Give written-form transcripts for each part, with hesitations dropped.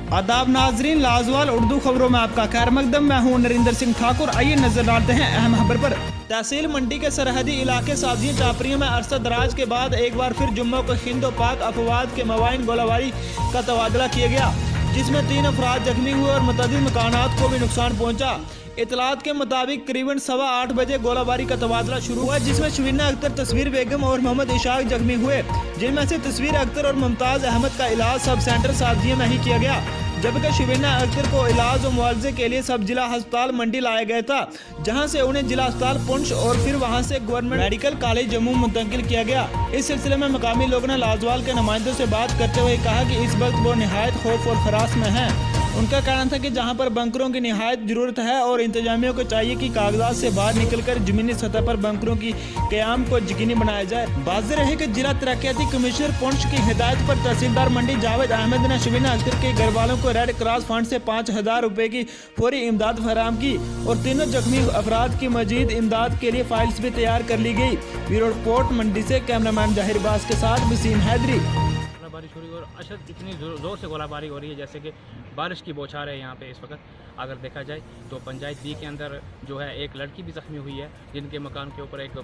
आदाब नाजरीन, लाजवाल उर्दू खबरों में आपका खैर मकदम। मैं हूं नरेंद्र सिंह ठाकुर। आइए नजर डालते हैं अहम खबर पर। तहसील मंडी के सरहदी इलाके साजियों टापरियों में अरसा दराज के बाद एक बार फिर जुम्मों को हिंदो पाक अफवाद के मवाइन गोलाबारी का तबादला किया गया, जिसमें 3 अफराद जख्मी हुए और मुतअद्दिद मकानात को भी नुकसान पहुंचा। इतलात के मुताबिक करीबन 8:15 बजे गोलाबारी का तबादला शुरू हुआ, जिसमें शबीना अख्तर, तस्वीर बेगम और मोहम्मद इशाक जख्मी हुए, जिनमें से तस्वीर अख्तर और मुमताज़ अहमद का इलाज सब सेंटर साजिया में ही किया गया, जबकि शबीना अख्तर को इलाज और मुआवजे के लिए सब जिला अस्पताल मंडी लाया गया था, जहां से उन्हें जिला अस्पताल पुंछ और फिर वहां से गवर्नमेंट मेडिकल कॉलेज जम्मू मुंतकिल किया गया। इस सिलसिले में मकामी लोगों ने लाजवाल के नुमाइंदों से बात करते हुए कहा कि इस वक्त वो निहायत खौफ और खरास में हैं। उनका कहना था कि जहां पर बंकरों की निहायत जरूरत है और इंतजामियों को चाहिए कि कागजात से बाहर निकलकर जमीनी सतह पर बंकरों की क़याम को यकीनी बनाया जाए। वाज़ेह रहे कि जिला तरक्याती कमिश्नर पुंछ की हिदायत पर तहसीलदार मंडी जावेद अहमद ने शबीना अख्तर के घर वालों को रेड क्रॉस फंड से 5000 रुपए की फौरी इमदाद फराहम की और तीनों जख्मी अफराद की मजीद इमदाद के लिए फाइल्स भी तैयार कर ली गई। ब्यूरो रिपोर्ट मंडी से कैमरामैन जहीर बास के साथ वसीम हैदरी। बारिश हो रही है और अशद इतनी ज़ोर से गोलाबारी हो रही है जैसे कि बारिश की बौछार है यहाँ पे इस वक्त। अगर देखा जाए तो पंचायत बी के अंदर जो है एक लड़की भी ज़ख्मी हुई है, जिनके मकान के ऊपर एक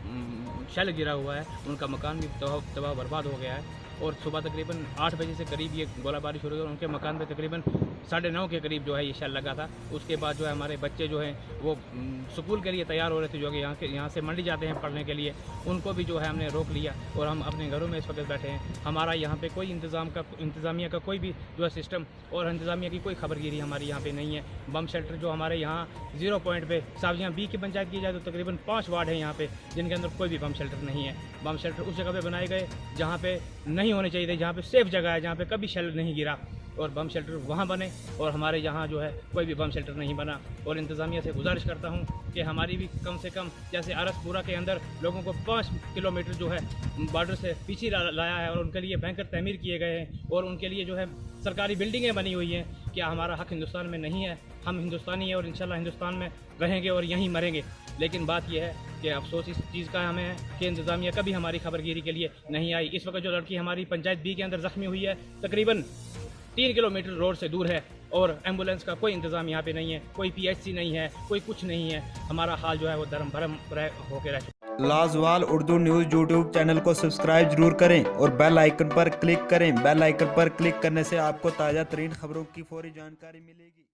शेल गिरा हुआ है, उनका मकान भी तबाह बर्बाद हो गया है। और सुबह तकरीबन 8 बजे से करीब ये गोलाबारी शुरू हुई और उनके मकान पे तकरीबन 9:30 के करीब जो है ये शेल लगा था। उसके बाद जो है हमारे बच्चे जो हैं वो स्कूल के लिए तैयार हो रहे थे, जो कि यहाँ से मंडी जाते हैं पढ़ने के लिए, उनको भी जो है हमने रोक लिया और हम अपने घरों में इस वक्त बैठे हैं। हमारा यहाँ पे कोई इंतज़ामिया का कोई भी जो है सिस्टम और इंतज़ामिया की कोई खबरगिरी हमारी यहाँ पे नहीं है। बम शेल्टर जो हमारे यहाँ 0 पॉइंट पे साजियाँ बी की पंचायत की जाए तो तकरीबन 5 वार्ड है यहाँ पे, जिनके अंदर कोई भी बम शेल्टर नहीं है। बम शेल्टर उस जगह पे बनाए गए जहाँ पे नहीं होने चाहिए थे, जहाँ पे सेफ जगह है, जहाँ पे कभी शेल्टर नहीं गिरा, और बम शेल्टर वहाँ बने और हमारे यहाँ जो है कोई भी बम शेल्टर नहीं बना। और इंतज़ामिया से गुजारिश करता हूँ कि हमारी भी कम से कम, जैसे अरसपुरा के अंदर लोगों को 5 किलोमीटर जो है बॉर्डर से पीछे लाया है और उनके लिए भयंकर तमीर किए गए हैं और उनके लिए जो है सरकारी बिल्डिंगें बनी हुई हैं। क्या हमारा हक़ हिंदुस्तान में नहीं है? हम हिंदुस्तानी हैं और इंशाल्लाह हिंदुस्तान में रहेंगे और यहीं मरेंगे। लेकिन बात यह है कि अफसोस इस चीज़ का हमें है कि इंतज़ामिया कभी हमारी खबरगिरी के लिए नहीं आई। इस वक्त जो लड़की हमारी पंचायत बी के अंदर ज़ख्मी हुई है तकरीबन 3 किलोमीटर रोड से दूर है और एम्बुलेंस का कोई इंतज़ाम यहाँ पे नहीं है, कोई PHC नहीं है, कोई कुछ नहीं है। हमारा हाल जो है वो धर्म भरम होकर रह चुका। लाजवाल उर्दू न्यूज़ यूट्यूब चैनल को सब्सक्राइब जरूर करें और बेल आइकन पर क्लिक करें। बेल आइकन पर क्लिक करने से आपको ताज़ा तरीन खबरों की फौरी जानकारी मिलेगी।